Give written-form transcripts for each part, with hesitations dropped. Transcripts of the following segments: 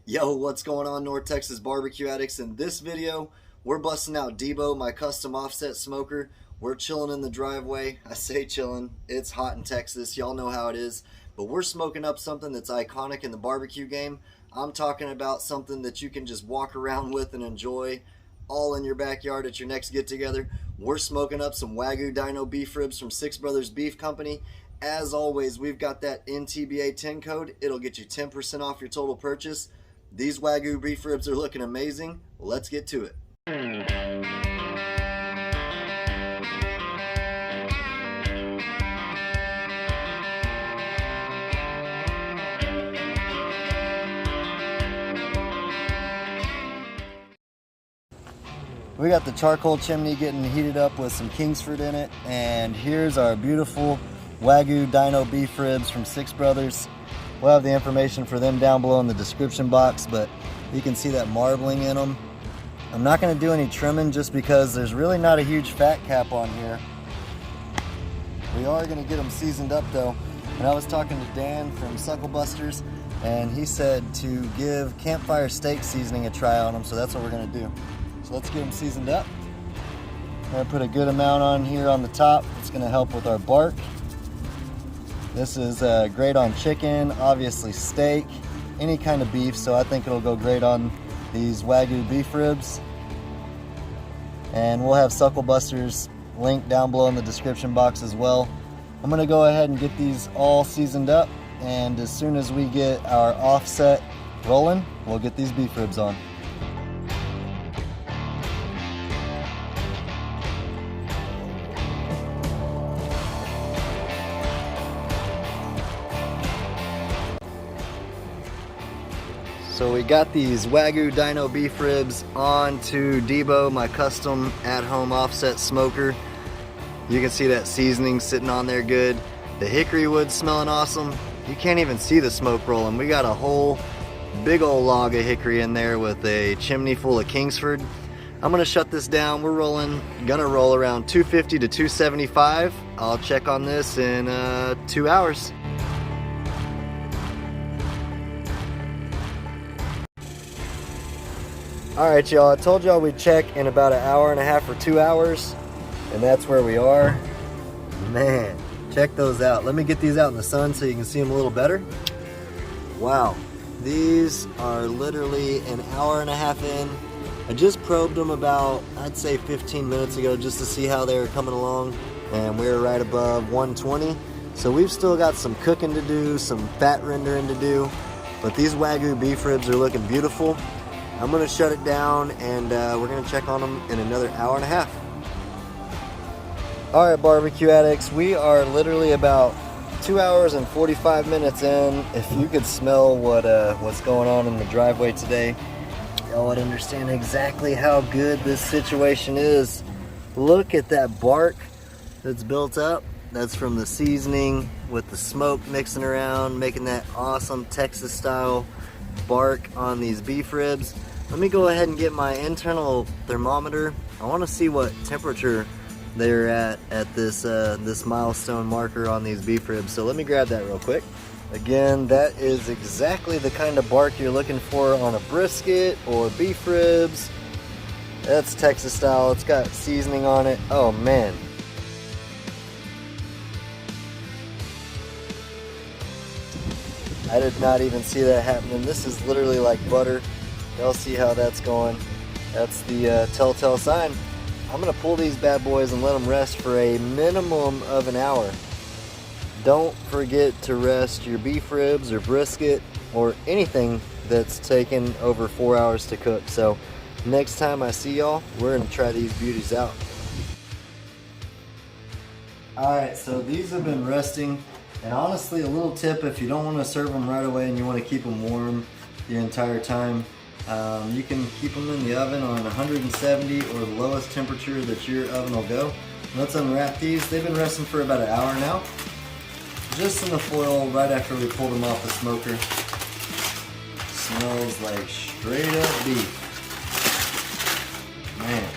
Yo, what's going on, North Texas BBQ Addicts? In this video, we're busting out Dino, my custom offset smoker. We're chilling in the driveway. I say chilling, it's hot in Texas, y'all know how it is. But we're smoking up something that's iconic in the barbecue game. I'm talking about something that you can just walk around with and enjoy all in your backyard at your next get-together. We're smoking up some Wagyu Dino beef ribs from Six Brothers Beef Company. As always, we've got that NTBA 10 code. It'll get you 10% off your total purchase. These Wagyu beef ribs are looking amazing. Let's get to it. We got the charcoal chimney getting heated up with some Kingsford in it, and here's our beautiful Wagyu Dino beef ribs from Six Brothers. We'll have the information for them down below in the description box, but you can see that marbling in them. I'm not going to do any trimming just because there's really not a huge fat cap on here. We are going to get them seasoned up though, and I was talking to Dan from Suckle Busters, and he said to give Campfire steak seasoning a try on them, so that's what we're going to do. So let's get them seasoned up. I'm going to put a good amount on here on the top. It's going to help with our bark. This is great on chicken, obviously steak, any kind of beef, so I think it'll go great on these Wagyu beef ribs. And we'll have Suckle Busters link down below in the description box as well. I'm going to go ahead and get these all seasoned up, and as soon as we get our offset rolling, we'll get these beef ribs on. So we got these Wagyu Dino beef ribs onto Dino, my custom at-home offset smoker. You can see that seasoning sitting on there good. The hickory wood smelling awesome. You can't even see the smoke rolling. We got a whole big old log of hickory in there with a chimney full of Kingsford. I'm gonna shut this down. We're gonna roll around 250 to 275. I'll check on this in 2 hours. Alright y'all, I told y'all we'd check in about 1.5 hours or 2 hours, and that's where we are. Man, check those out. Let me get these out in the sun so you can see them a little better. Wow, these are literally 1.5 hours in. I just probed them about, I'd say 15 minutes ago just to see how they were coming along, and we were right above 120. So we've still got some cooking to do, some fat rendering to do, but these Wagyu beef ribs are looking beautiful. I'm going to shut it down, and we're going to check on them in another 1.5 hours. Alright barbecue addicts, we are literally about 2 hours and 45 minutes in. If you could smell what's going on in the driveway today, y'all would understand exactly how good this situation is. Look at that bark that's built up. That's from the seasoning with the smoke mixing around, making that awesome Texas style bark on these beef ribs. Let me go ahead and get my internal thermometer. I want to see what temperature they're at this this milestone marker on these beef ribs. So let me grab that real quick. Again, that is exactly the kind of bark you're looking for on a brisket or beef ribs. That's Texas style. It's got seasoning on it. Oh man. I did not even see that happening. This is literally like butter. Y'all see how that's going. That's the telltale sign. I'm gonna pull these bad boys and let them rest for a minimum of 1 hour. Don't forget to rest your beef ribs or brisket or anything that's taken over 4 hours to cook. So next time I see y'all, we're gonna try these beauties out. Alright, so these have been resting. And honestly, a little tip, if you don't want to serve them right away and you want to keep them warm the entire time, you can keep them in the oven on 170 or the lowest temperature that your oven will go. Let's unwrap these. They've been resting for about 1 hour now. Just in the foil right after we pulled them off the smoker. Smells like straight up beef. Man.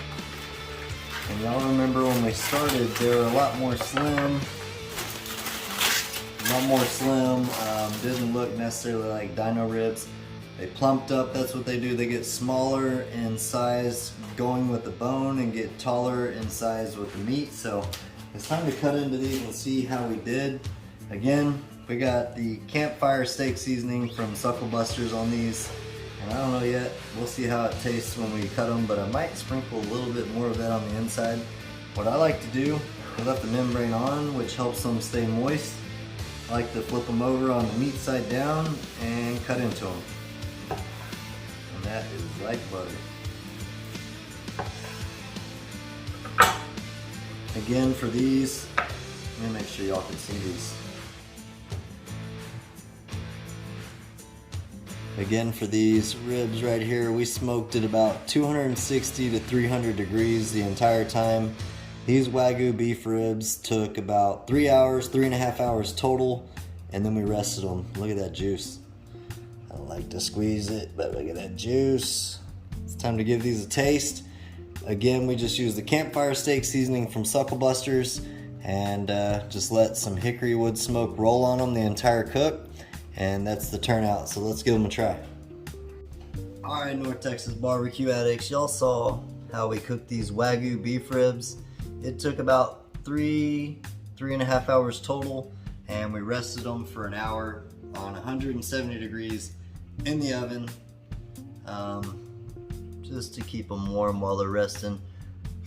And y'all remember when we started, they were a lot more slim. Didn't look necessarily like Dino ribs. They plumped up, that's what they do. They get smaller in size going with the bone and get taller in size with the meat. So it's time to cut into these and see how we did. Again, we got the Campfire steak seasoning from Suckle Busters on these. And I don't know yet, we'll see how it tastes when we cut them, but I might sprinkle a little bit more of that on the inside. What I like to do, I left the membrane on, which helps them stay moist. I like to flip them over on the meat side down and cut into them. And that is like butter. Again, for these, let me make sure y'all can see these. Again, for these ribs right here, we smoked at about 260 to 300 degrees the entire time. These Wagyu beef ribs took about 3 hours, 3.5 hours total, and then we rested them. Look at that juice. I don't like to squeeze it, but look at that juice. It's time to give these a taste. Again, we just used the Campfire steak seasoning from Suckle Busters and just let some hickory wood smoke roll on them the entire cook. And that's the turnout, so let's give them a try. All right, North Texas BBQ Addicts, y'all saw how we cooked these Wagyu beef ribs. It took about 3.5 hours total, and we rested them for an hour on 170 degrees in the oven, just to keep them warm while they're resting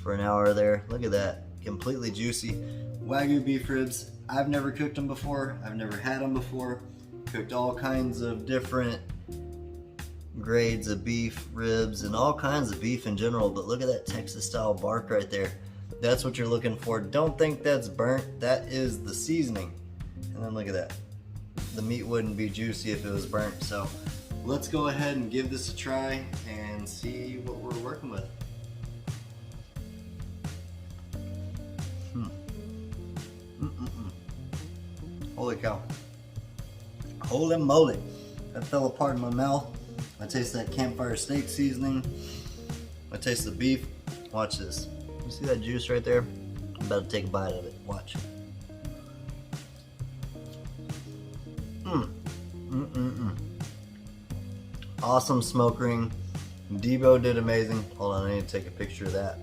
for an hour there. Look at that, completely juicy. Wagyu beef ribs, I've never cooked them before, I've never had them before. Cooked all kinds of different grades of beef ribs and all kinds of beef in general, but look at that Texas style bark right there. That's what you're looking for. Don't think that's burnt, that is the seasoning. And then look at that. The meat wouldn't be juicy if it was burnt. So let's go ahead and give this a try and see what we're working with. Holy cow. Holy moly, that fell apart in my mouth. I taste that Campfire steak seasoning. I taste the beef. Watch this. You see that juice right there? I'm about to take a bite of it. Watch. Awesome smoke ring. Dino did amazing. Hold on, I need to take a picture of that.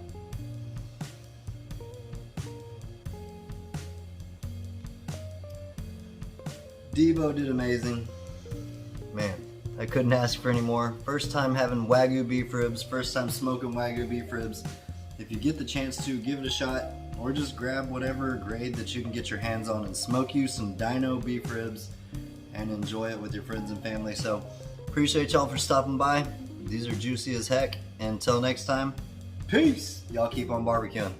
Dino did amazing. Man, I couldn't ask for any more. First time having Wagyu beef ribs, first time smoking Wagyu beef ribs. If you get the chance to, give it a shot, or just grab whatever grade that you can get your hands on and smoke you some Dino beef ribs and enjoy it with your friends and family. So, appreciate y'all for stopping by. These are juicy as heck. Until next time, peace. Y'all keep on barbecuing.